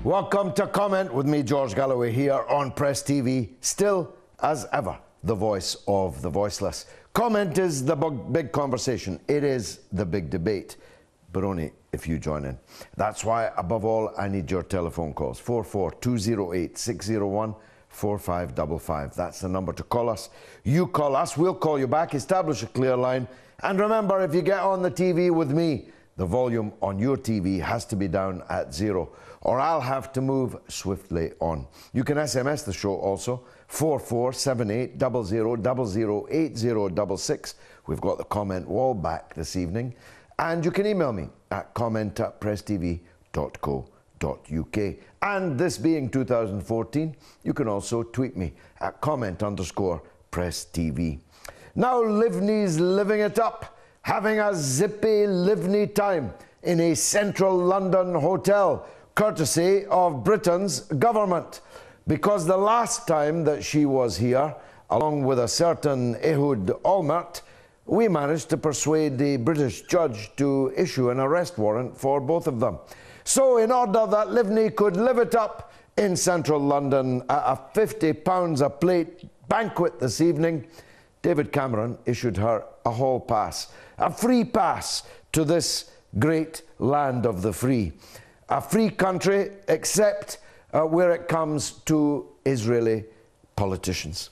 Welcome to Comment with me, George Galloway, here on Press TV, still, as ever, the voice of the voiceless. Comment is the big conversation. It is the big debate, but only if you join in. That's why, above all, I need your telephone calls. 44208-601-4555. That's the number to call us. You call us, we'll call you back, establish a clear line. And remember, if you get on the TV with me, the volume on your TV has to be down at 0, or I'll have to move swiftly on. You can SMS the show also, 447800008066. We've got the comment wall back this evening. And you can email me at comment@presstv.co.uk. And this being 2014, you can also tweet me at comment_presstv. Now Livni's living it up, having a zippy Livni time in a central London hotel, courtesy of Britain's government. Because the last time that she was here, along with a certain Ehud Olmert, we managed to persuade the British judge to issue an arrest warrant for both of them. So in order that Livni could live it up in central London at a £50 a plate banquet this evening, David Cameron issued her a hall pass, a free pass to this great land of the free. A free country, except where it comes to Israeli politicians.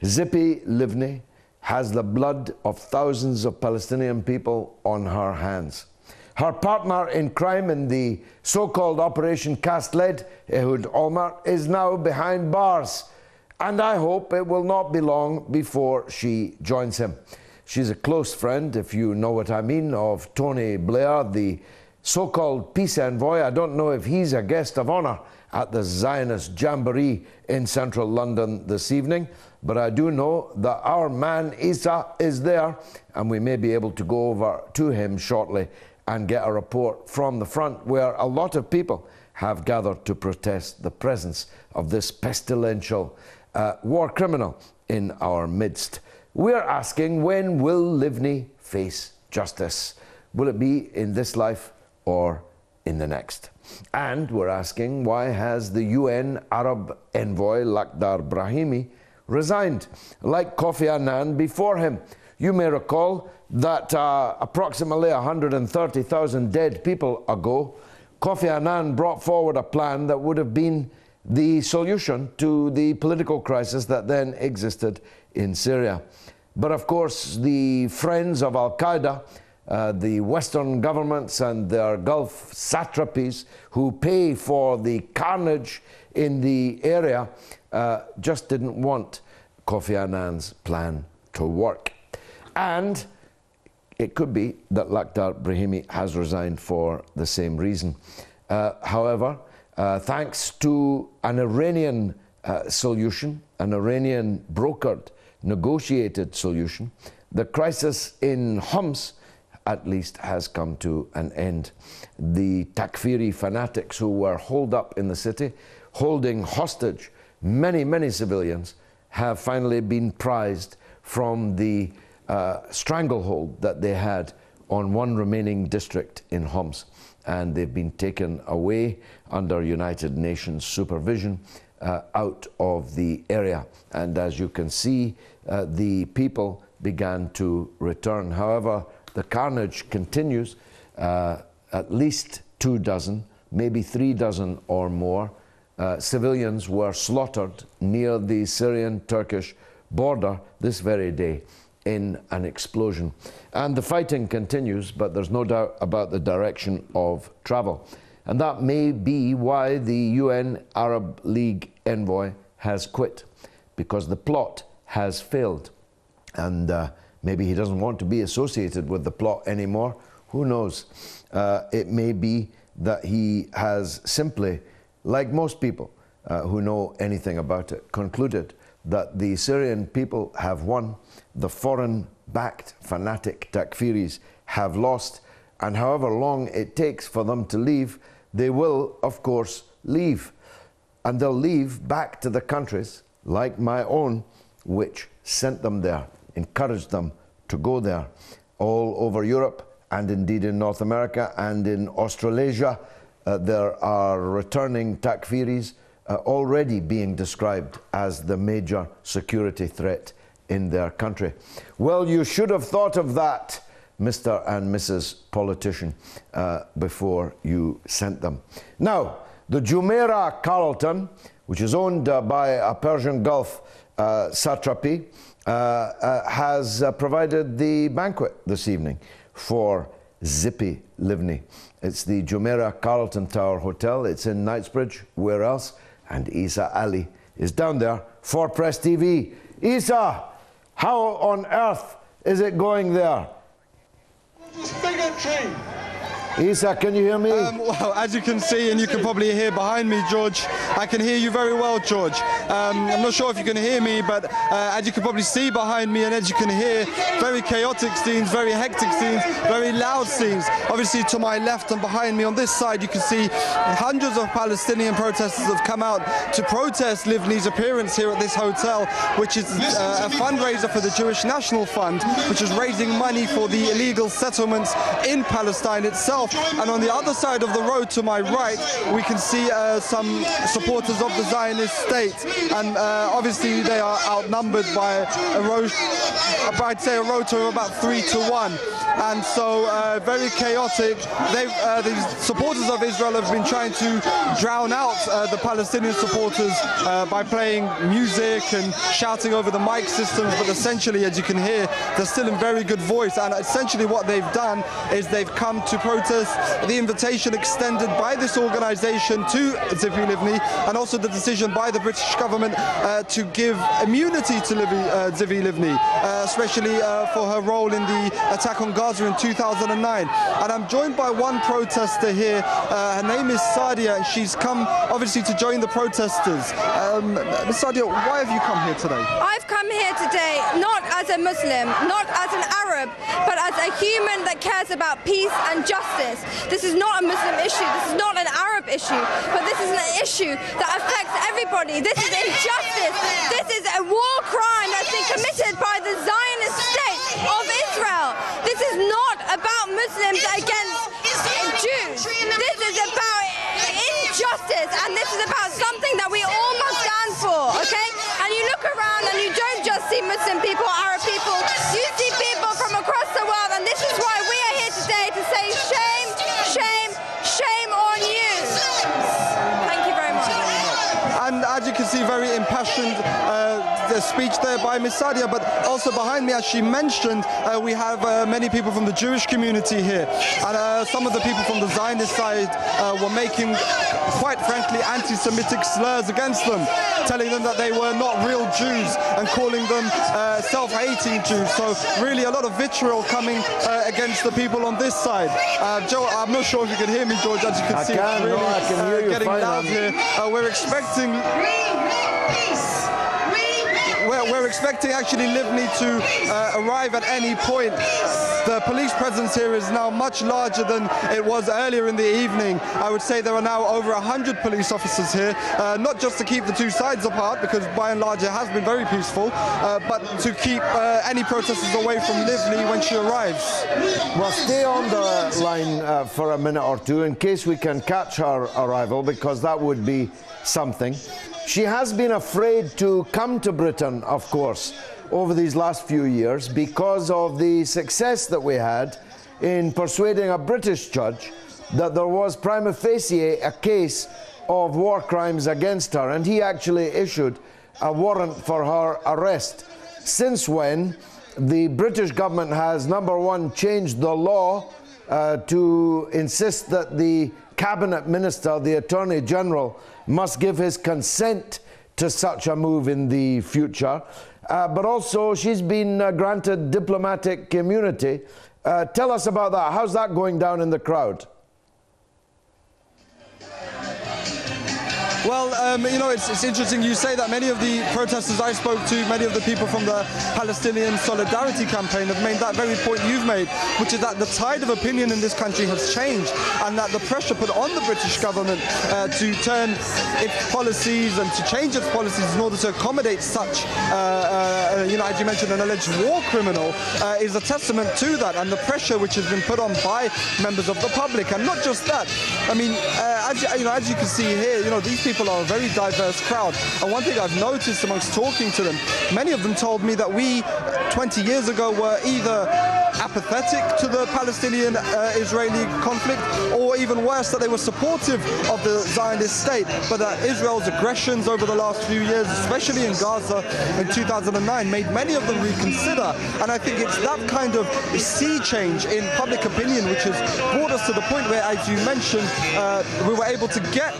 Zippy Livni has the blood of thousands of Palestinian people on her hands. Her partner in crime in the so-called Operation Cast Lead, Ehud Olmert, is now behind bars. And I hope it will not be long before she joins him. She's a close friend, if you know what I mean, of Tony Blair, the so-called peace envoy. I don't know if he's a guest of honour at the Zionist Jamboree in central London this evening, but I do know that our man Isa is there, and we may be able to go over to him shortly and get a report from the front, where a lot of people have gathered to protest the presence of this pestilential war criminal in our midst. We're asking, when will Livni face justice? Will it be in this life or in the next? And we're asking, why has the UN Arab envoy Lakhdar Brahimi resigned, like Kofi Annan before him? You may recall that approximately 130,000 dead people ago, Kofi Annan brought forward a plan that would have been the solution to the political crisis that then existed in Syria. But of course, the friends of Al-Qaeda, the Western governments and their Gulf satrapies who pay for the carnage in the area, just didn't want Kofi Annan's plan to work. And it could be that Lakhdar Brahimi has resigned for the same reason. However, thanks to an Iranian solution, an Iranian brokered, negotiated solution, the crisis in Homs at least has come to an end. The Takfiri fanatics who were holed up in the city, holding hostage many civilians, have finally been prized from the stranglehold that they had on one remaining district in Homs. And they've been taken away under United Nations supervision out of the area. And as you can see, the people began to return. However, the carnage continues. At least 24, maybe 36 or more civilians were slaughtered near the Syrian-Turkish border this very day in an explosion. And the fighting continues, but there's no doubt about the direction of travel. And that may be why the UN Arab League envoy has quit, because the plot has failed. And maybe he doesn't want to be associated with the plot anymore. Who knows? It may be that he has simply, like most people, who know anything about it, concluded that the Syrian people have won, the foreign-backed fanatic Takfiris have lost, and however long it takes for them to leave, they will, of course, leave. And they'll leave back to the countries, like my own, which sent them there, encouraged them to go there, all over Europe, and indeed in North America and in Australasia. There are returning Takfiris already being described as the major security threat in their country. Well, you should have thought of that, Mr. and Mrs. Politician, before you sent them. Now, the Jumeirah Carlton, which is owned by a Persian Gulf satrapy, has provided the banquet this evening for Zippy Livni. It's the Jumeirah Carlton Tower Hotel. It's in Knightsbridge. Where else? And Isa Ali is down there for Press TV. Isa, how on earth is it going there? Bigotry. Isa, can you hear me? Well, as you can see, and you can probably hear behind me, George, I can hear you very well, George. I'm not sure if you can hear me, but as you can probably see behind me and as you can hear, very chaotic scenes, very hectic scenes, very loud scenes. Obviously, to my left and behind me on this side, you can see hundreds of Palestinian protesters have come out to protest Livni's appearance here at this hotel, which is a fundraiser for the Jewish National Fund, which is raising money for the illegal settlements in Palestine itself. And on the other side of the road to my right, we can see some supporters of the Zionist state. And obviously they are outnumbered by I'd say a rota of about 3-1. And so very chaotic. The supporters of Israel have been trying to drown out the Palestinian supporters by playing music and shouting over the mic systems, but essentially, as you can hear, they're still in very good voice. And essentially what they've done is they've come to protest the invitation extended by this organization to Zippy Livni, and also the decision by the British government to give immunity to Zippy Livni, especially for her role in the attack on Gaza in 2009. And I'm joined by one protester here. Her name is Sadia, and she's come obviously to join the protesters. Ms. Sadia, why have you come here today? I've come here today not as a Muslim, not as an Arab, but as a human that cares about peace and justice. This is not a Muslim issue, this is not an Arab issue, but this is an issue that affects everybody. This is injustice. This is a war crime that's been committed by the Zionist state of Israel. This is not about Muslims against Jews. This is about injustice, and this is about something that we all must stand for, okay? And you look around and you don't just see Muslim people, Arab people, you see people from across the world, and this is why we are here today to say shame, shame, shame on you. Thank you very much. And as you can see, very impassioned the speech there by Ms. Sadia, but also behind me, as she mentioned, we have many people from the Jewish community here, and some of the people from the Zionist side were making, quite frankly, anti-Semitic slurs against them, telling them that they were not real Jews and calling them self-hating Jews. So really a lot of vitriol coming against the people on this side. Joe, I'm not sure if you can hear me, George, as you can see, it's really getting loud here. We're expecting we're expecting actually Livni to arrive at any point. The police presence here is now much larger than it was earlier in the evening. I would say there are now over 100 police officers here, not just to keep the two sides apart, because by and large it has been very peaceful, but to keep any protesters away from Livni when she arrives. Well, stay on the line for a minute or two in case we can catch her arrival, because that would be something. She has been afraid to come to Britain, of course, over these last few years because of the success that we had in persuading a British judge that there was prima facie a case of war crimes against her, and he actually issued a warrant for her arrest. Since when the British government has, number one, changed the law to insist that the cabinet minister, the Attorney General, must give his consent to such a move in the future. But also she's been granted diplomatic immunity. Tell us about that. How's that going down in the crowd? Well, you know, it's interesting you say that. Many of the protesters I spoke to, many of the people from the Palestinian Solidarity Campaign have made that very point you've made, which is that the tide of opinion in this country has changed, and that the pressure put on the British government to turn its policies and to change its policies in order to accommodate such, you know, as you mentioned, an alleged war criminal, is a testament to that, and the pressure which has been put on by members of the public. And not just that, I mean, as you can see here, you know, these people are a very diverse crowd. And one thing I've noticed amongst talking to them, many of them told me that we 20 years ago were either apathetic to the Palestinian-Israeli conflict, or even worse, that they were supportive of the Zionist state, but that Israel's aggressions over the last few years, especially in Gaza in 2009, made many of them reconsider. And I think it's that kind of sea change in public opinion which has brought us to the point where, as you mentioned, we were able to get,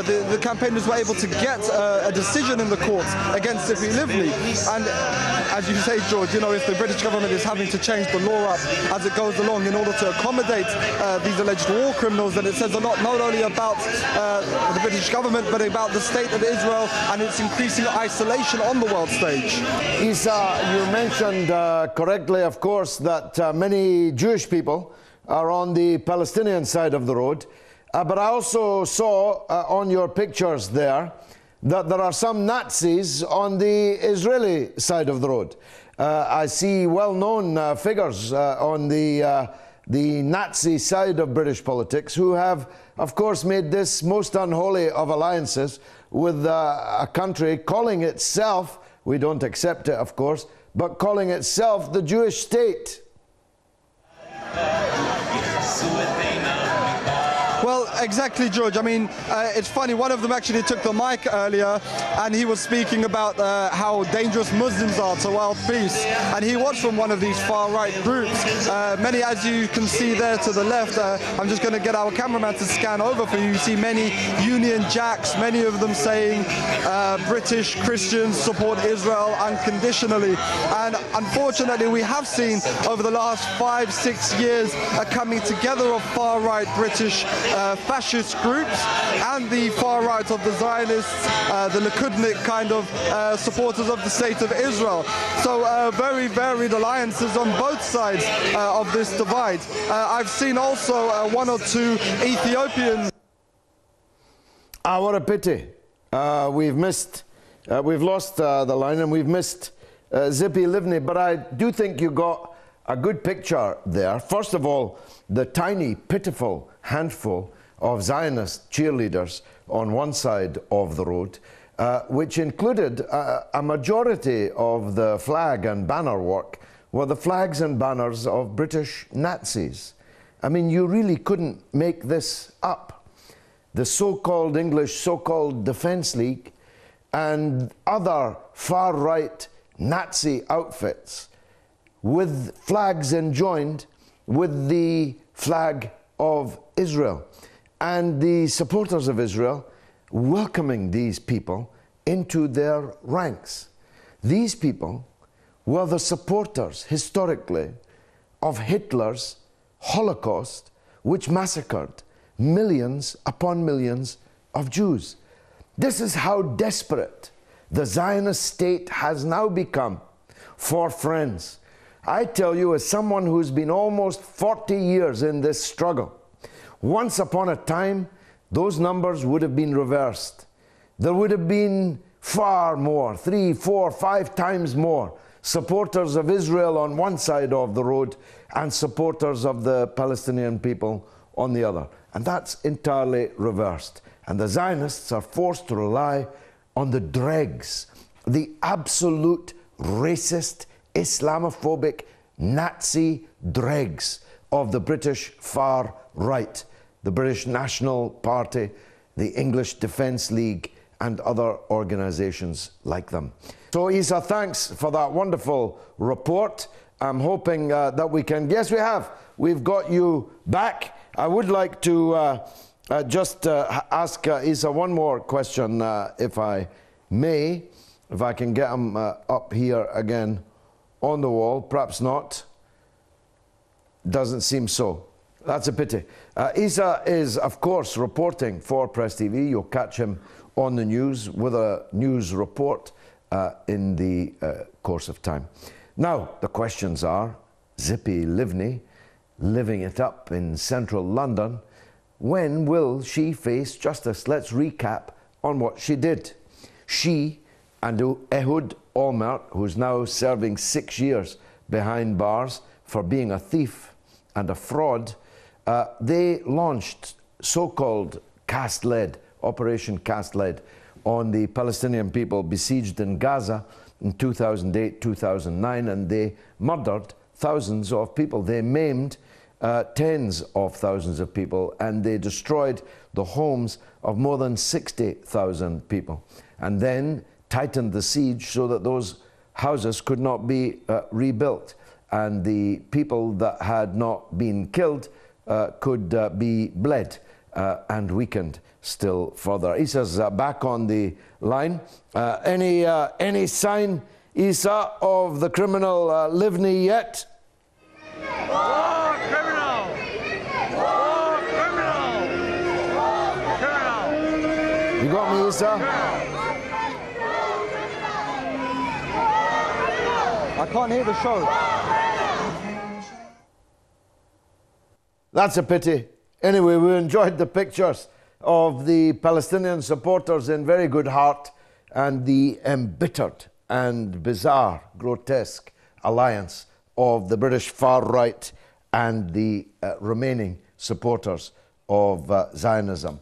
the campaigners were able to get a decision in the courts against Livni. And as you say, George, you know, if the British government is having to change the law up as it goes along in order to accommodate these alleged war criminals, then it says a lot not only about the British government, but about the state of Israel and its increasing isolation on the world stage. Isa, you mentioned correctly, of course, that many Jewish people are on the Palestinian side of the road. But I also saw on your pictures there that there are some Nazis on the Israeli side of the road. I see well-known figures on the Nazi side of British politics who have, of course, made this most unholy of alliances with a country calling itself, we don't accept it, of course, but calling itself the Jewish state. Well, exactly, George. I mean, it's funny, one of them actually took the mic earlier and he was speaking about how dangerous Muslims are to world peace. And he was from one of these far-right groups. Many, as you can see there to the left, I'm just going to get our cameraman to scan over for you. You see many Union Jacks, many of them saying British Christians support Israel unconditionally. And unfortunately, we have seen over the last 5-6 years a coming together of far-right British fascist groups and the far right of the Zionists, the Likudnik kind of supporters of the state of Israel. So very varied alliances on both sides of this divide. I've seen also one or two Ethiopian... What a pity. We've lost the line and we've missed Zippy Livni, but I do think you got a good picture there. First of all, the tiny, pitiful handful of Zionist cheerleaders on one side of the road, which included a majority of the flag and banner work were the flags and banners of British Nazis. I mean, you really couldn't make this up. The so-called English, so-called Defence League and other far-right Nazi outfits with flags enjoined with the flag of Israel, and the supporters of Israel welcoming these people into their ranks. These people were the supporters, historically, of Hitler's Holocaust, which massacred millions upon millions of Jews. This is how desperate the Zionist state has now become for friends. I tell you, as someone who's been almost 40 years in this struggle, once upon a time, those numbers would have been reversed. There would have been far more, 3, 4, 5 times more supporters of Israel on one side of the road and supporters of the Palestinian people on the other. And that's entirely reversed. And the Zionists are forced to rely on the dregs, the absolute racist, Islamophobic, Nazi dregs of the British far right, the British National Party, the English Defence League, and other organisations like them. So, Isa, thanks for that wonderful report. I'm hoping that we can... Yes, we have. We've got you back. I would like to just ask Isa one more question, if I may, if I can get him up here again on the wall. Perhaps not. Doesn't seem so. That's a pity. Isa is, of course, reporting for Press TV. You'll catch him on the news with a news report in the course of time. Now, the questions are, Zippy Livni, living it up in central London, when will she face justice? Let's recap on what she did. She and Ehud Olmert, who's now serving 6 years behind bars for being a thief and a fraud, they launched so-called caste-led, Operation Caste-led, on the Palestinian people besieged in Gaza in 2008, 2009, and they murdered thousands of people. They maimed tens of thousands of people, and they destroyed the homes of more than 60,000 people, and then tightened the siege so that those houses could not be rebuilt, and the people that had not been killed could be bled and weakened still further. Issa's back on the line. Any sign, Issa, of the criminal Livni yet? War criminal! War criminal! War criminal! You got me, Issa? I can't hear the show. That's a pity. Anyway, we enjoyed the pictures of the Palestinian supporters in very good heart and the embittered and bizarre, grotesque alliance of the British far right and the remaining supporters of Zionism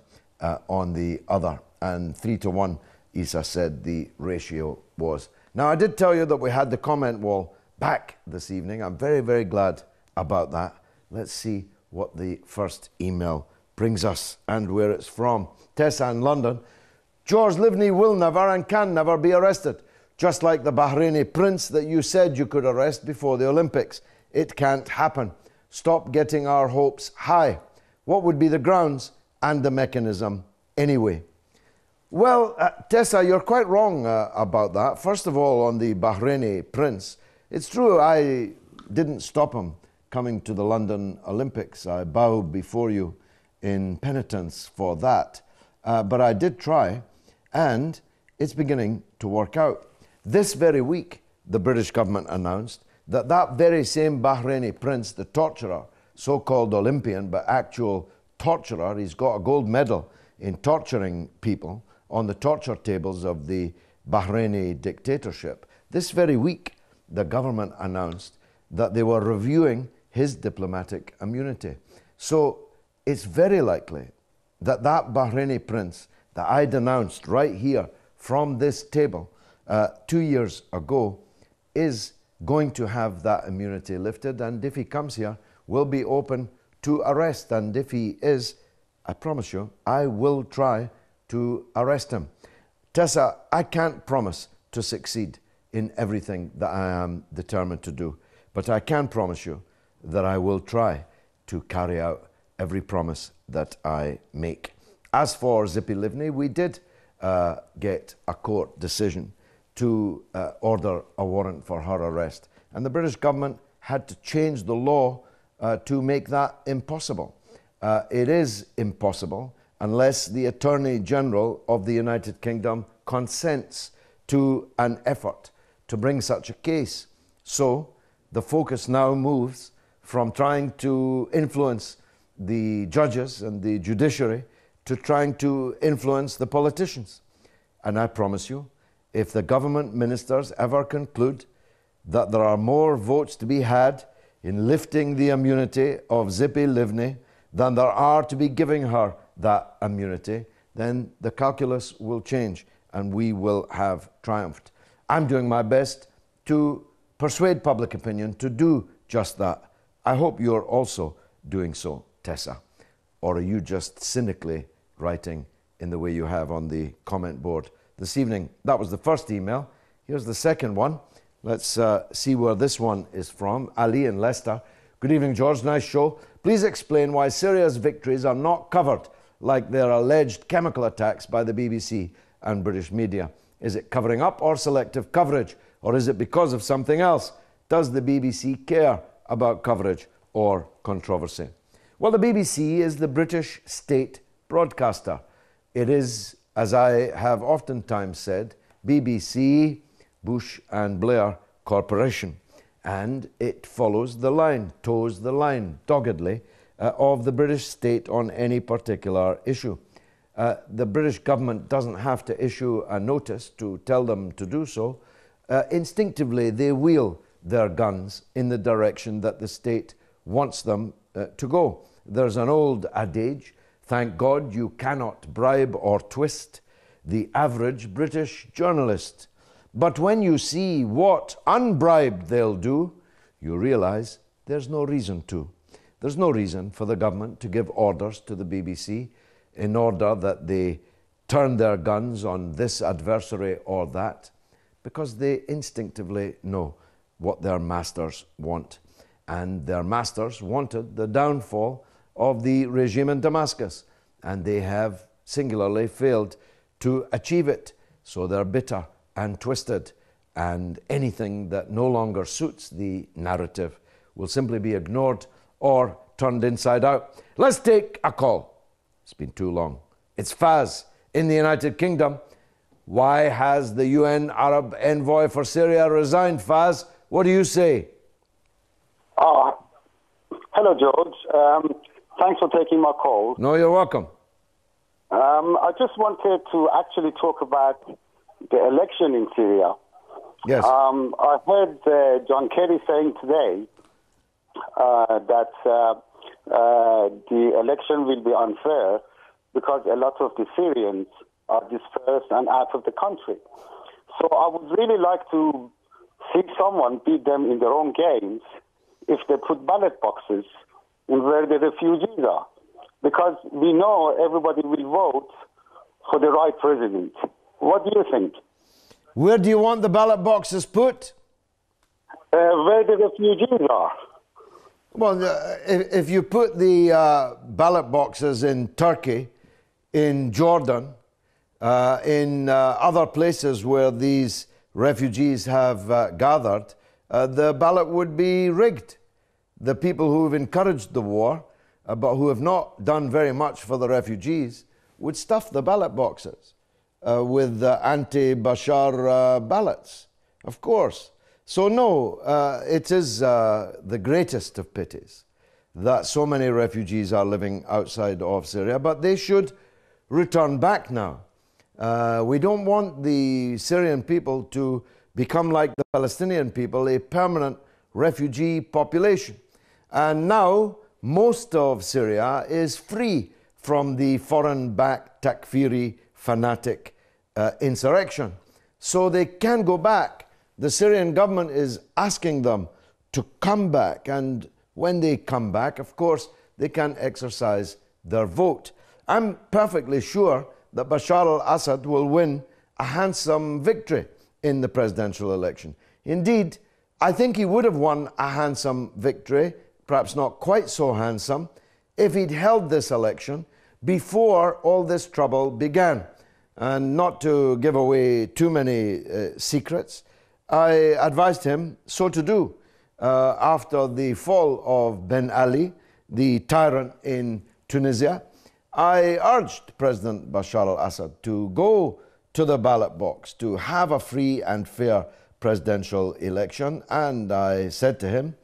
on the other. And 3-1, Issa said the ratio was. Now, I did tell you that we had the comment wall back this evening. I'm very, very glad about that. Let's see what the first email brings us and where it's from. Tessa in London. George Livni will never and can never be arrested. Just like the Bahraini prince that you said you could arrest before the Olympics. It can't happen. Stop getting our hopes high. What would be the grounds and the mechanism anyway? Well, Tessa, you're quite wrong about that. First of all, on the Bahraini prince, it's true I didn't stop him coming to the London Olympics. I bow before you in penitence for that. But I did try, and it's beginning to work out. This very week, the British government announced that that very same Bahraini prince, the torturer, so-called Olympian, but actual torturer, he's got a gold medal in torturing people on the torture tables of the Bahraini dictatorship. This very week, the government announced that they were reviewing his diplomatic immunity. So it's very likely that that Bahraini prince that I denounced right here from this table 2 years ago is going to have that immunity lifted, and if he comes here, will be open to arrest. And if he is, I promise you, I will try to arrest him. Tessa, I can't promise to succeed in everything that I am determined to do, but I can promise you that I will try to carry out every promise that I make. As for Zippy Livni, we did get a court decision to order a warrant for her arrest, and the British government had to change the law to make that impossible. It is impossible unless the Attorney General of the United Kingdom consents to an effort to bring such a case. So the focus now moves from trying to influence the judges and the judiciary to trying to influence the politicians. And I promise you, if the government ministers ever conclude that there are more votes to be had in lifting the immunity of Zippy Livni than there are to be giving her that immunity, then the calculus will change and we will have triumphed. I'm doing my best to persuade public opinion to do just that. I hope you're also doing so, Tessa. Or are you just cynically writing in the way you have on the comment board this evening? That was the first email. Here's the second one. Let's see where this one is from. Ali in Leicester. Good evening, George. Nice show. Please explain why Syria's victories are not covered like their alleged chemical attacks by the BBC and British media. Is it covering up or selective coverage? Or is it because of something else? Does the BBC care about coverage or controversy? Well, the BBC is the British state broadcaster. It is as I have oftentimes said, BBC, Bush and Blair Corporation. And it follows the line, toes the line doggedly of the British state on any particular issue. The British government doesn't have to issue a notice to tell them to do so. Instinctively, they wheel their guns in the direction that the state wants them to go. There's an old adage, thank God you cannot bribe or twist the average British journalist. But when you see what unbribed they'll do, you realize there's no reason to. There's no reason for the government to give orders to the BBC in order that they turn their guns on this adversary or that, because they instinctively know what their masters want. And their masters wanted the downfall of the regime in Damascus, and they have singularly failed to achieve it. So they're bitter and twisted, and anything that no longer suits the narrative will simply be ignored or turned inside out. Let's take a call. It's been too long. It's Faz in the United Kingdom. Why has the UN Arab envoy for Syria resigned, Faz? What do you say? Hello, George. Thanks for taking my call. No, you're welcome. I just wanted to actually talk about the election in Syria. Yes. I heard John Kerry saying today that the election will be unfair because a lot of the Syrians are dispersed and out of the country. So I would really like to see someone beat them in their own games if they put ballot boxes in where the refugees are. Because we know everybody will vote for the right president. What do you think? Where do you want the ballot boxes put? Where the refugees are. Well, if you put the ballot boxes in Turkey, in Jordan, in other places where these refugees have gathered, the ballot would be rigged. The people who have encouraged the war, but who have not done very much for the refugees, would stuff the ballot boxes with anti-Bashar ballots, of course. So no, it is the greatest of pities that so many refugees are living outside of Syria, but they should return back now. We don't want the Syrian people to become like the Palestinian people, a permanent refugee population. And now most of Syria is free from the foreign-backed Takfiri fanatic insurrection. So they can go back. The Syrian government is asking them to come back, and when they come back, of course, they can exercise their vote. I'm perfectly sure that Bashar al-Assad will win a handsome victory in the presidential election. Indeed, I think he would have won a handsome victory, perhaps not quite so handsome, if he'd held this election before all this trouble began. And not to give away too many secrets, I advised him so to do after the fall of Ben Ali, the tyrant in Tunisia. I urged President Bashar al-Assad to go to the ballot box to have a free and fair presidential election, and I said to him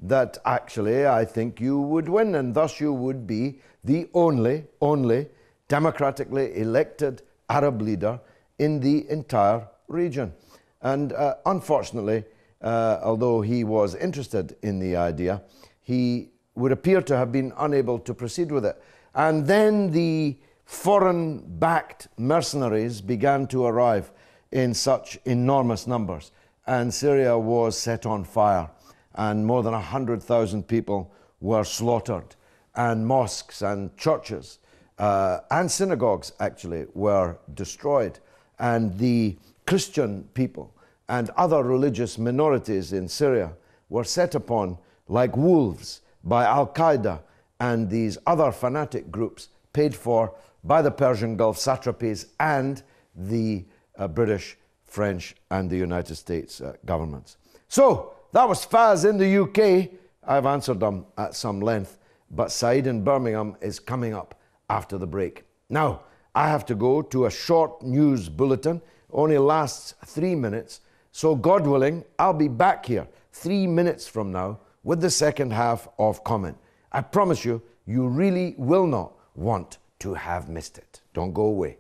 that actually I think you would win, and thus you would be the only democratically elected Arab leader in the entire region. And unfortunately, although he was interested in the idea, he would appear to have been unable to proceed with it. And then the foreign-backed mercenaries began to arrive in such enormous numbers, and Syria was set on fire, and more than 100,000 people were slaughtered, and mosques and churches and synagogues actually were destroyed, and the Christian people and other religious minorities in Syria were set upon like wolves by Al-Qaeda and these other fanatic groups paid for by the Persian Gulf satrapies and the British, French and the United States governments. So that was Faz in the UK. I've answered them at some length, but Saeed in Birmingham is coming up after the break. Now, I have to go to a short news bulletin, only lasts 3 minutes. So God willing, I'll be back here 3 minutes from now with the second half of Comment. I promise you, you really will not want to have missed it. Don't go away.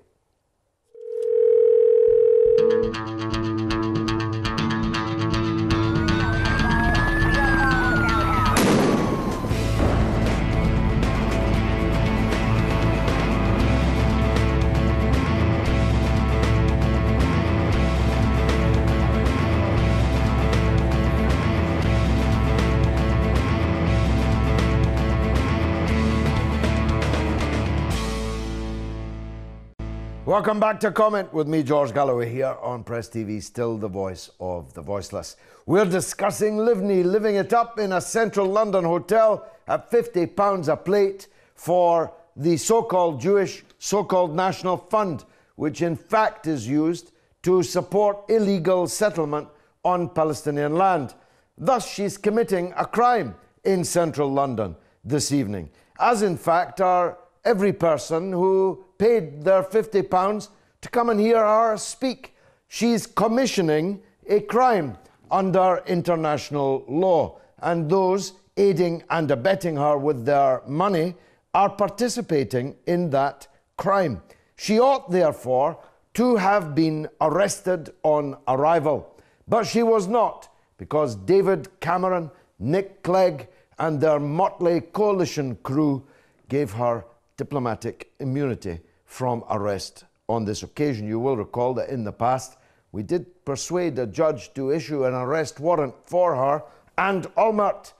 Welcome back to Comment with me, George Galloway, here on Press TV, still the voice of the voiceless. We're discussing Livni living it up in a central London hotel at £50 a plate for the so-called Jewish, so-called National Fund, which in fact is used to support illegal settlement on Palestinian land. Thus, she's committing a crime in central London this evening, as in fact are every person who paid their £50 to come and hear her speak. She's commissioning a crime under international law, and those aiding and abetting her with their money are participating in that crime. She ought, therefore, to have been arrested on arrival, but she was not, because David Cameron, Nick Clegg, and their motley coalition crew gave her diplomatic immunity from arrest on this occasion. You will recall that in the past we did persuade a judge to issue an arrest warrant for her and Olmert.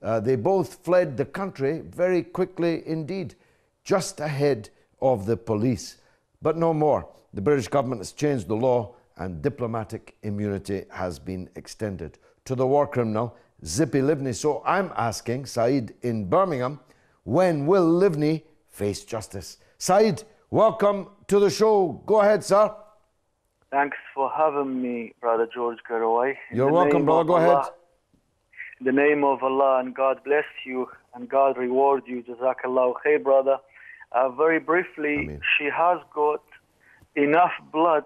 They both fled the country very quickly indeed, just ahead of the police. But no more. The British government has changed the law and diplomatic immunity has been extended to the war criminal Zippy Livni. So I'm asking Saeed in Birmingham, when will Livni face justice? Saeed, welcome to the show. Go ahead, sir. Thanks for having me, Brother George Galloway. You're welcome, brother. Go ahead. In the name of Allah, and God bless you, and God reward you. Jazakallah khair, brother. Very briefly, Ameen. She has got enough blood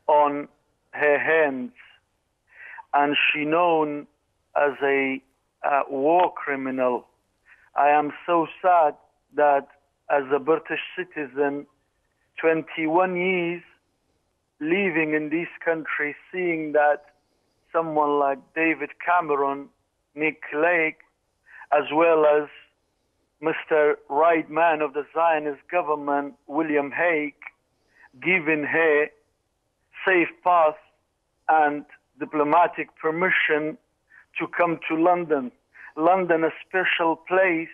on her hands, and she known as a war criminal. I am so sad that as a British citizen, 21 years living in this country, seeing that someone like David Cameron, Nick Clegg, as well as Mr. Right Man of the Zionist government, William Hague, giving her safe path and diplomatic permission to come to London. London, a special place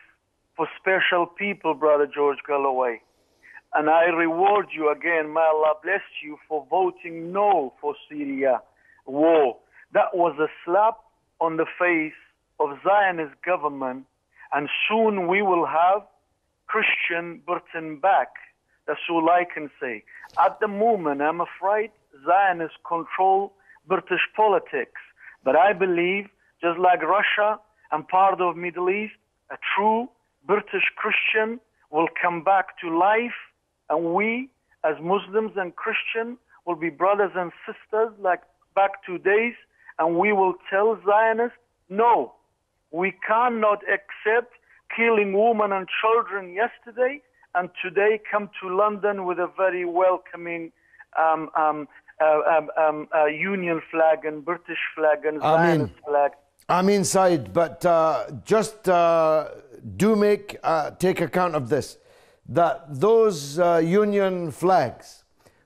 for special people, Brother George Galloway. And I reward you again, may Allah bless you, for voting no for Syria war. That was a slap on the face of Zionist government, and soon we will have Christian Britain back. That's all I can say. At the moment, I'm afraid Zionists control British politics. But I believe, just like Russia and part of Middle East, a true British Christian will come back to life, and we, as Muslims and Christians, will be brothers and sisters like back to days, and we will tell Zionists, no, we cannot accept killing women and children yesterday, and today come to London with a very welcoming Union flag and British flag and Zionist flag. I mean, Saeed, but just take account of this, that those Union flags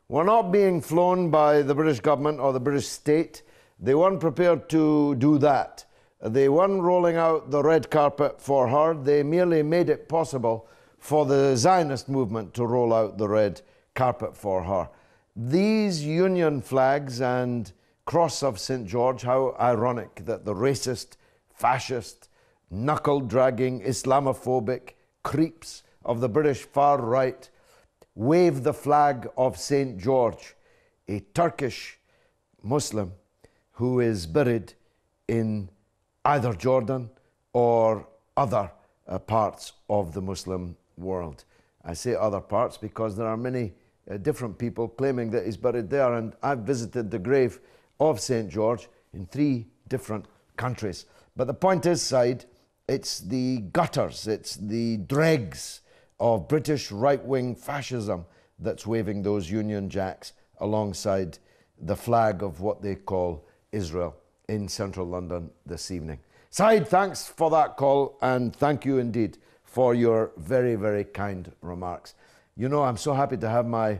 were not being flown by the British government or the British state. They weren't prepared to do that. They weren't rolling out the red carpet for her. They merely made it possible for the Zionist movement to roll out the red carpet for her. These Union flags and Cross of St. George, how ironic that the racist, fascist, knuckle-dragging, Islamophobic creeps of the British far right wave the flag of St. George, a Turkish Muslim who is buried in either Jordan or other parts of the Muslim world. I say other parts because there are many different people claiming that he's buried there. And I've visited the grave of St. George in 3 different countries. But the point is, Said, it's the gutters, it's the dregs of British right-wing fascism that's waving those Union Jacks alongside the flag of what they call Israel in central London this evening. Said, thanks for that call, and thank you indeed for your very, very kind remarks. You know, I'm so happy to have my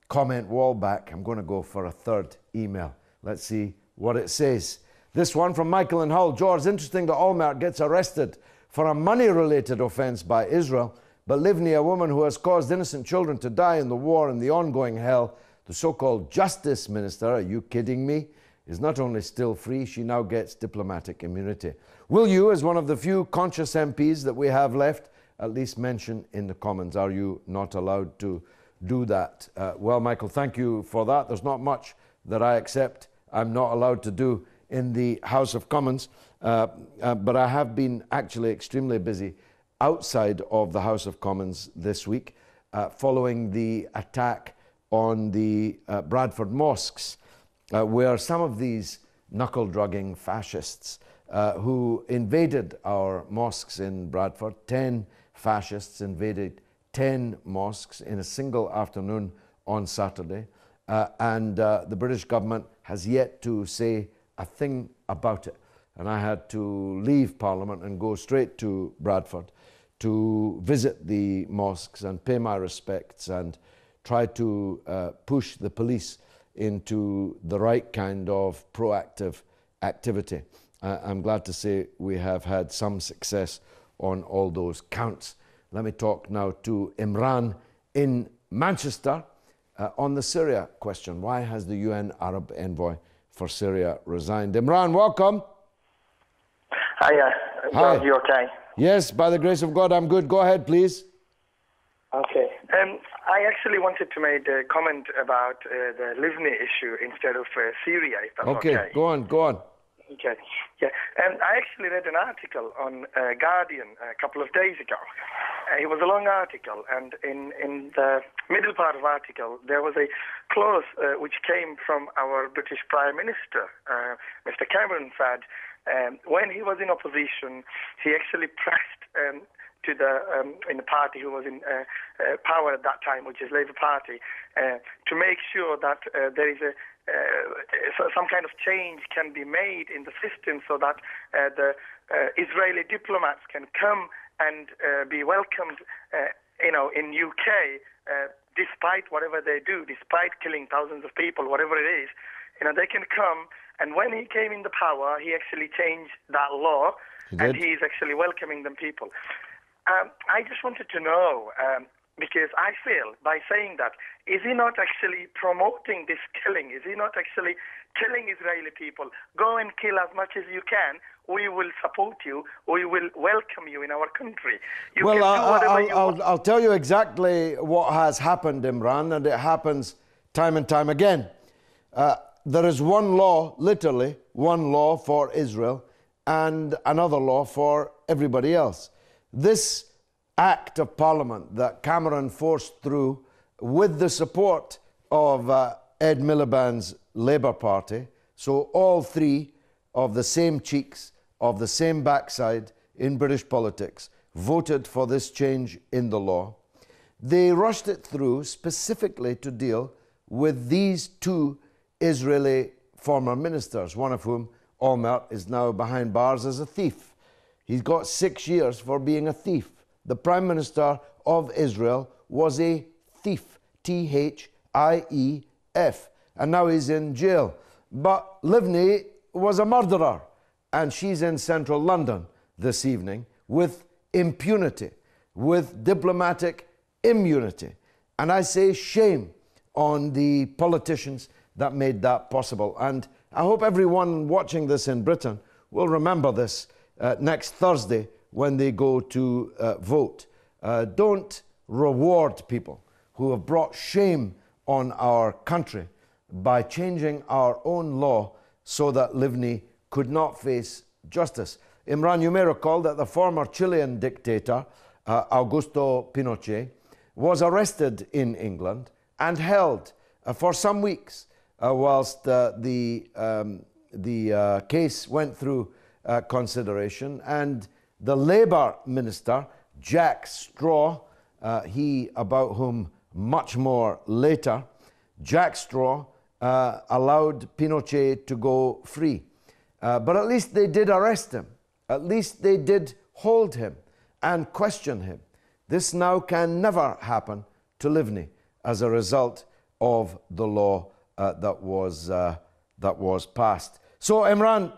comment wall back. I'm going to go for a 3rd email. Let's see what it says. This one from Michael in Hull. George, interesting that Olmert gets arrested for a money-related offence by Israel, but Livni, a woman who has caused innocent children to die in the war and the ongoing hell, the so-called Justice Minister, are you kidding me, is not only still free, she now gets diplomatic immunity. Will you, as one of the few conscious MPs that we have left, at least mention in the Commons, are you not allowed to do that? Well, Michael, thank you for that. There's not much that I accept I'm not allowed to do in the House of Commons, but I have been actually extremely busy outside of the House of Commons this week, following the attack on the Bradford mosques, where some of these knuckle-drugging fascists who invaded our mosques in Bradford, 10 fascists invaded 10 mosques in a single afternoon on Saturday, and the British government has yet to say a thing about it. And I had to leave Parliament and go straight to Bradford to visit the mosques and pay my respects and try to push the police into the right kind of proactive activity. I'm glad to say we have had some success on all those counts. Let me talk now to Imran in Manchester on the Syria question. Why has the UN Arab envoy for Syria resigned? Imran, welcome. Hiya. Hi. Are you okay? Yes, by the grace of God, I'm good. Go ahead, please. Okay. I actually wanted to make a comment about the Livni issue instead of Syria, if that's okay. Okay, go on, go on. Okay. Yeah. I actually read an article on Guardian a couple of days ago. It was a long article, and in the middle part of the article, there was a clause which came from our British Prime Minister. Mr. Cameron said when he was in opposition, he actually pressed to the in the party who was in power at that time, which is Labour Party, to make sure that there is some kind of change can be made in the system so that the Israeli diplomats can come and be welcomed, in UK, despite whatever they do, despite killing thousands of people, whatever it is, they can come. And when he came in the power, he actually changed that law, and he is actually welcoming them people. I just wanted to know, because I feel by saying that, is he not actually promoting this killing? Is he not actually telling Israeli people, go and kill as much as you can, we will support you, we will welcome you in our country. I'll tell you exactly what has happened, Imran, and it happens time and time again. There is one law, literally, one law for Israel and another law for everybody else. This act of Parliament that Cameron forced through with the support of Ed Miliband's Labour Party, so all three of the same cheeks, of the same backside in British politics, voted for this change in the law. They rushed it through specifically to deal with these 2 Israeli former ministers, one of whom, Olmert, is now behind bars as a thief. He's got 6 years for being a thief. The Prime Minister of Israel was a thief, Thief, and now he's in jail. But Livni was a murderer, and she's in central London this evening with impunity, with diplomatic immunity. And I say shame on the politicians that made that possible. And I hope everyone watching this in Britain will remember this next Thursday when they go to vote. Don't reward people who have brought shame on our country by changing our own law so that Livni could not face justice. Imran, you may recall that the former Chilean dictator, Augusto Pinochet, was arrested in England and held for some weeks whilst the case went through consideration. And the Labour minister, Jack Straw, he about whom much more later, Jack Straw allowed Pinochet to go free. But at least they did arrest him. At least they did hold him and question him. This now can never happen to Livni as a result of the law that was passed. So, Imran,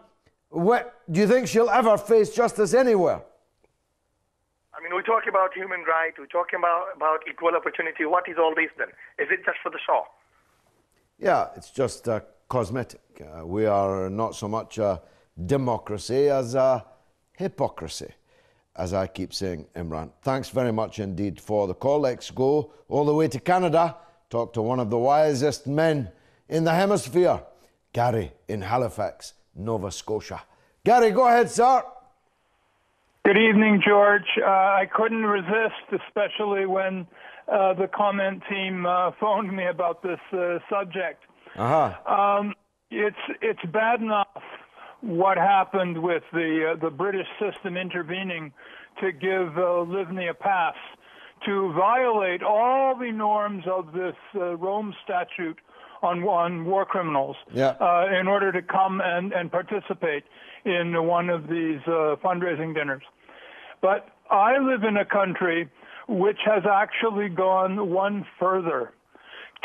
do you think she'll ever face justice anywhere? I mean, we talk about human rights, we're talking about equal opportunity. What is all this then? Is it just for the show? Yeah, it's just cosmetic. We are not so much a democracy as a hypocrisy, as I keep saying, Imran. Thanks very much indeed for the call. Let's go all the way to Canada, talk to one of the wisest men in the hemisphere, Gary in Halifax, Nova Scotia. Gary, go ahead, sir. Good evening, George. I couldn't resist, especially when the comment team phoned me about this subject. It's bad enough what happened with the British system intervening to give Livni a pass, to violate all the norms of this Rome Statute on war criminals in order to come and participate in one of these fundraising dinners. But I live in a country which has actually gone one further.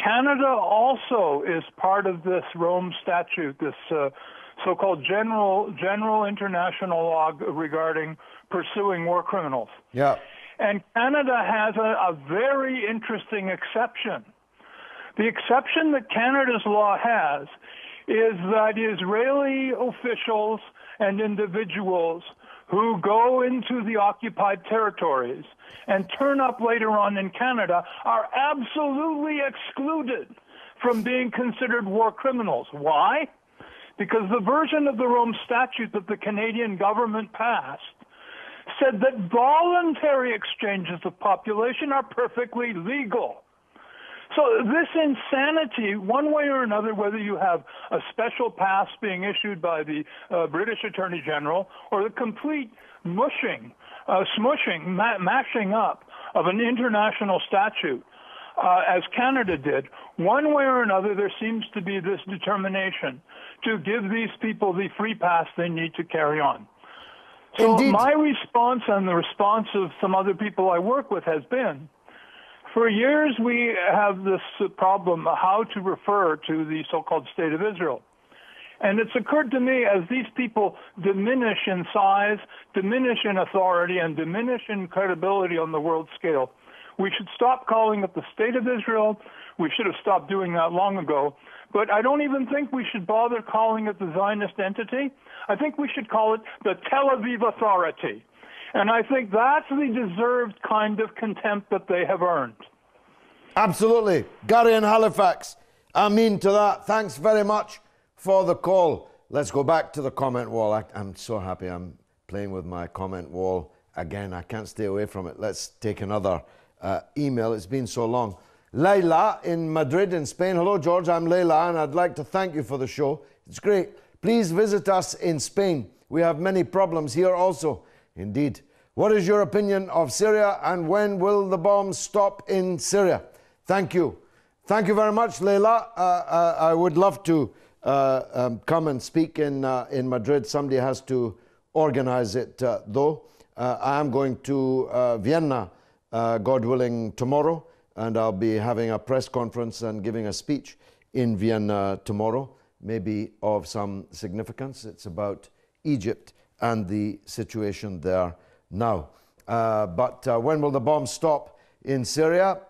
Canada also is part of this Rome Statute, this so-called general international law regarding pursuing war criminals. Yeah. And Canada has a very interesting exception. The exception that Canada's law has is that Israeli officials and individuals who go into the occupied territories and turn up later on in Canada are absolutely excluded from being considered war criminals. Why? Because the version of the Rome Statute that the Canadian government passed said that voluntary exchanges of population are perfectly legal. So this insanity, one way or another, whether you have a special pass being issued by the British Attorney General or the complete mashing up of an international statute, as Canada did, one way or another, there seems to be this determination to give these people the free pass they need to carry on. So Indeed. My response and the response of some other people I work with has been, for years we have this problem how to refer to the so-called State of Israel. And it's occurred to me, as these people diminish in size, diminish in authority, and diminish in credibility on the world scale, we should stop calling it the State of Israel. We should have stopped doing that long ago. But I don't even think we should bother calling it the Zionist entity. I think we should call it the Tel Aviv Authority. And I think that's the deserved kind of contempt that they have earned. Absolutely. Gary in Halifax, I mean to that. Thanks very much for the call. Let's go back to the comment wall. I'm so happy I'm playing with my comment wall again. I can't stay away from it. Let's take another email. It's been so long. Leila in Madrid in Spain. Hello, George. I'm Leila, and I'd like to thank you for the show. It's great. Please visit us in Spain. We have many problems here also. Indeed. What is your opinion of Syria, and when will the bombs stop in Syria? Thank you. Thank you very much, Leila. I would love to come and speak in Madrid. Somebody has to organize it, though. I am going to Vienna, God willing, tomorrow, and I'll be having a press conference and giving a speech in Vienna tomorrow, maybe of some significance. It's about Egypt and the situation there now. But when will the bombs stop in Syria?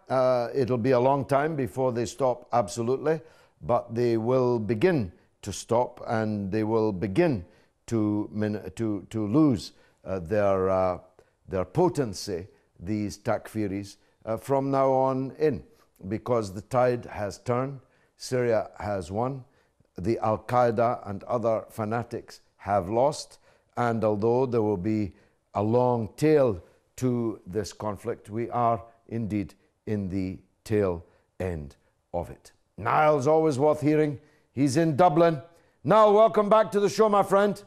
It'll be a long time before they stop absolutely, but they will begin to stop, and they will begin to lose their potency, these takfiris, from now on in, because the tide has turned. Syria has won. The Al-Qaeda and other fanatics have lost. And although there will be a long tail to this conflict, we are indeed in the tail end of it. Niall's always worth hearing. He's in Dublin. Niall, welcome back to the show, my friend.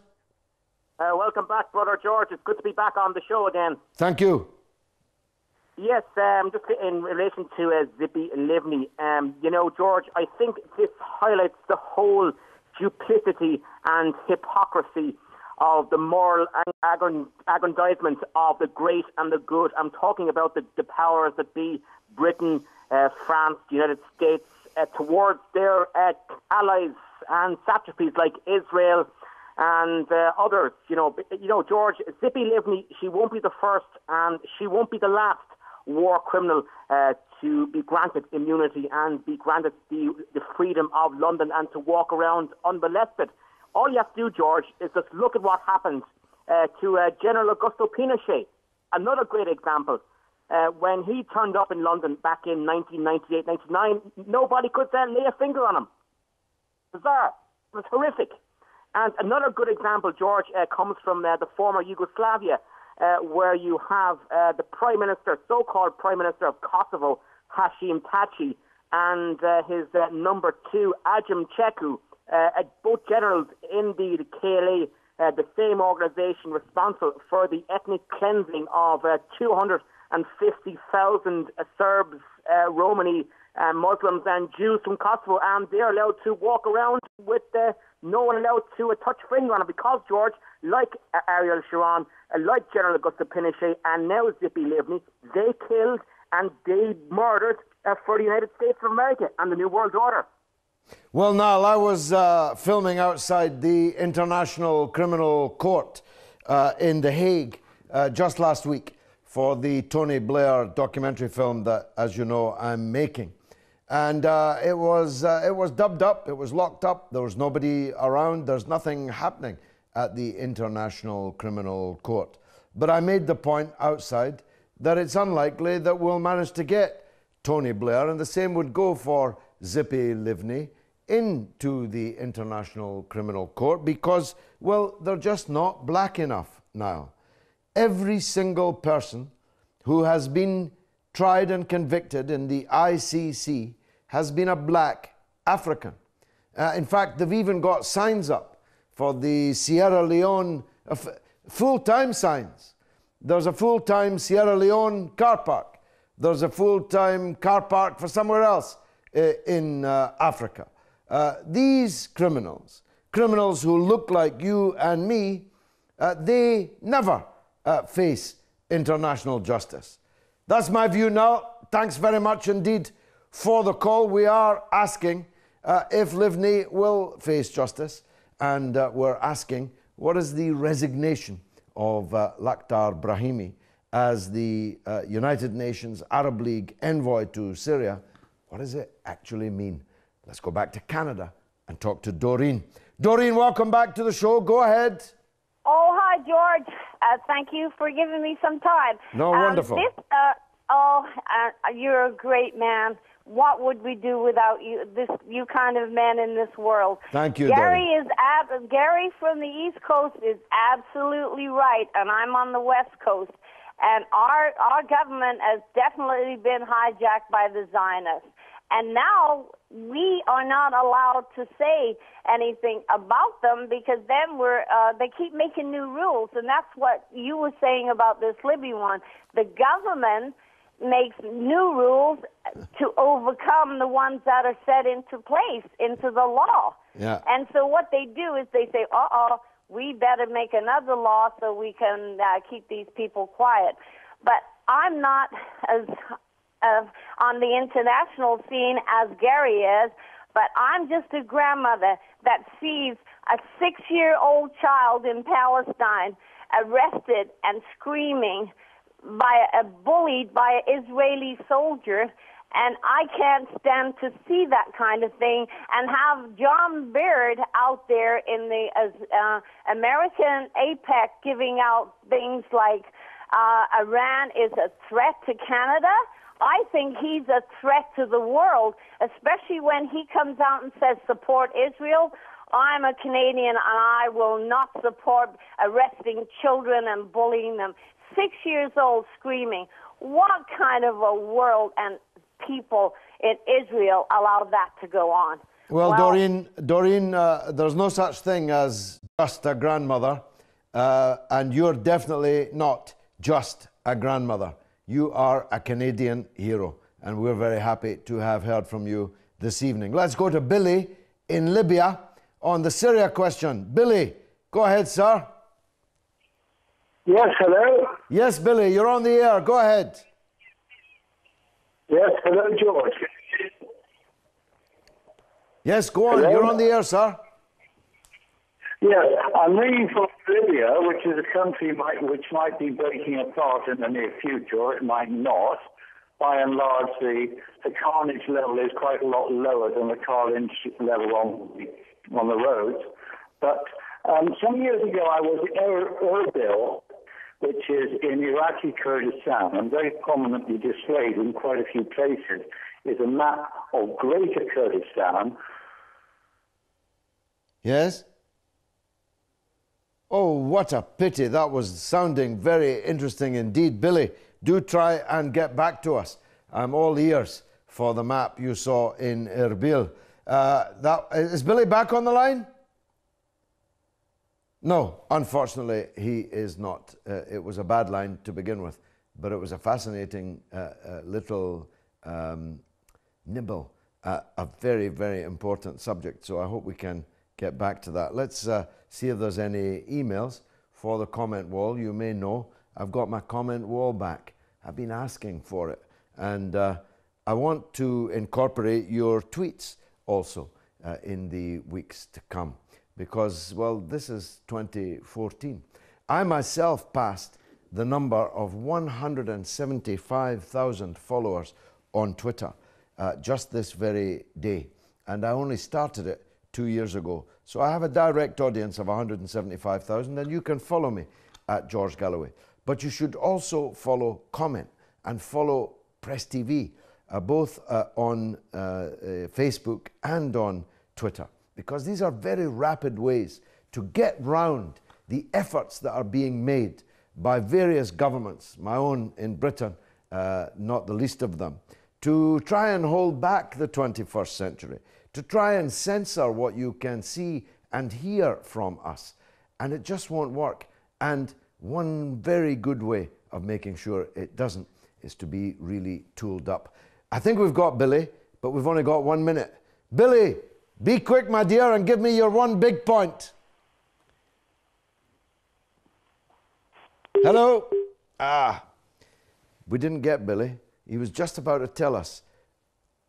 Welcome back, Brother George. It's good to be back on the show again. Thank you. Yes, just in relation to Zippy Livni, George, I think this highlights the whole duplicity and hypocrisy of the moral aggrandizement of the great and the good. I'm talking about the powers that be, Britain, France, the United States, towards their allies and satrapies like Israel and others. George, Zippy Livni, she won't be the first and she won't be the last war criminal to be granted immunity and be granted the freedom of London and to walk around unmolested. All you have to do, George, is just look at what happened to General Augusto Pinochet. Another great example. When he turned up in London back in 1998-99, nobody could lay a finger on him. Bizarre. It was horrific. And another good example, George, comes from the former Yugoslavia, where you have the Prime Minister, so-called Prime Minister of Kosovo, Hashim Taci, and his number two, Ajim Ceku, both generals in the KLA, the same organisation responsible for the ethnic cleansing of 250,000 Serbs, Romani, Muslims and Jews from Kosovo, and they're allowed to walk around with no one allowed to touch a finger on it because, George, like Ariel Sharon, like General Augusto Pinochet, and now Zippy Livni, they killed and they murdered for the United States of America and the New World Order. Well, Niall, I was filming outside the International Criminal Court in The Hague just last week for the Tony Blair documentary film that, as you know, I'm making. And it was dubbed up, it was locked up, there was nobody around, there's nothing happening at the International Criminal Court. But I made the point outside that it's unlikely that we'll manage to get Tony Blair, and the same would go for Zippy Livni, into the International Criminal Court because, well, they're just not black enough now. Every single person who has been tried and convicted in the ICC has been a black African. In fact, they've even got signs up for the Sierra Leone, full-time signs. There's a full-time Sierra Leone car park. There's a full-time car park for somewhere else in Africa. These criminals who look like you and me, they never face international justice. That's my view now. Thanks very much indeed for the call. We are asking if Livni will face justice, and we're asking what is the resignation of Lakhdar Brahimi as the United Nations Arab League envoy to Syria. What does it actually mean? Let's go back to Canada and talk to Doreen. Doreen, welcome back to the show. Go ahead. Oh, hi, George. Thank you for giving me some time. No, wonderful. You're a great man. What would we do without you? You kind of man in this world. Thank you, Gary Doreen. Gary from the East Coast is absolutely right, and I'm on the West Coast. And our government has definitely been hijacked by the Zionists. And now we are not allowed to say anything about them because then they keep making new rules. And that's what you were saying about this Libby one. The government makes new rules to overcome the ones that are set into place, into the law. Yeah. And so what they do is they say, we better make another law so we can keep these people quiet. But I'm not as on the international scene as Gary is, but I'm just a grandmother that sees a 6-year-old child in Palestine arrested and screaming bullied by an Israeli soldier, and I can't stand to see that kind of thing and have John Baird out there in the American APEC giving out things like Iran is a threat to Canada. I think he's a threat to the world, especially when he comes out and says support Israel. I'm a Canadian and I will not support arresting children and bullying them. 6 years old screaming. What kind of a world and people in Israel allow that to go on. Well, Doreen, there's no such thing as just a grandmother, and you're definitely not just a grandmother. You are a Canadian hero, and we're very happy to have heard from you this evening. Let's go to Billy in Libya on the Syria question. Billy, go ahead, sir. Yes, hello? Yes, Billy, you're on the air. Go ahead. Yes, hello, George. Yes, go on. Hello? You're on the air, sir. Yes, I'm ringing from Libya, which is a country which might be breaking apart in the near future, or it might not. By and large, the carnage level is quite a lot lower than the carnage level on the roads. But some years ago, I was in Erbil, which is in Iraqi Kurdistan, and very prominently displayed in quite a few places, is a map of Greater Kurdistan. Yes? Oh, what a pity. That was sounding very interesting indeed. Billy, do try and get back to us. I'm all ears for the map you saw in Erbil. Is Billy back on the line? No, unfortunately, he is not. It was a bad line to begin with, but it was a fascinating little nibble, a very, very important subject. So I hope we can get back to that. Let's see if there's any emails for the comment wall. You may know I've got my comment wall back. I've been asking for it. And I want to incorporate your tweets also in the weeks to come. Because, well, this is 2014. I myself passed the number of 175,000 followers on Twitter just this very day. And I only started it 2 years ago. So I have a direct audience of 175,000, and you can follow me at George Galloway. But you should also follow Comment and follow Press TV, both on Facebook and on Twitter. Because these are very rapid ways to get round the efforts that are being made by various governments, my own in Britain, not the least of them, to try and hold back the 21st century, to try and censor what you can see and hear from us. And it just won't work. And one very good way of making sure it doesn't is to be really tooled up. I think we've got Billy, but we've only got 1 minute. Billy, be quick, my dear, and give me your one big point. Hello? We didn't get Billy. He was just about to tell us.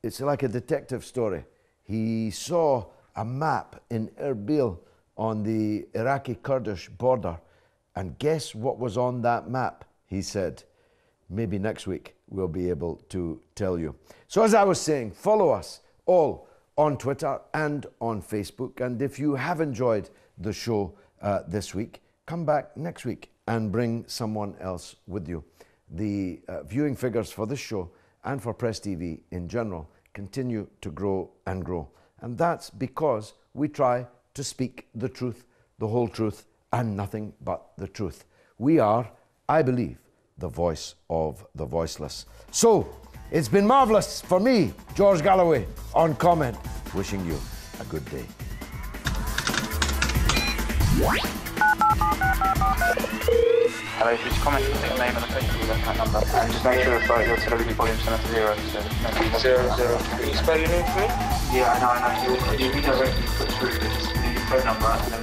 It's like a detective story. He saw a map in Erbil on the Iraqi-Kurdish border, and guess what was on that map, he said. Maybe next week we'll be able to tell you. So as I was saying, follow us all on Twitter and on Facebook. And if you have enjoyed the show this week, come back next week and bring someone else with you. The viewing figures for this show and for Press TV in general continue to grow and grow. And that's because we try to speak the truth, the whole truth, and nothing but the truth. We are, I believe, the voice of the voiceless. So, it's been marvellous for me, George Galloway, on Comment, wishing you a good day. Hello, if you just comment your name and the place you left that number. And just make sure that your television volume is set to 0. So 0. Can you spell your name for me? Yeah, I know. You redirect me, put through the phone number and then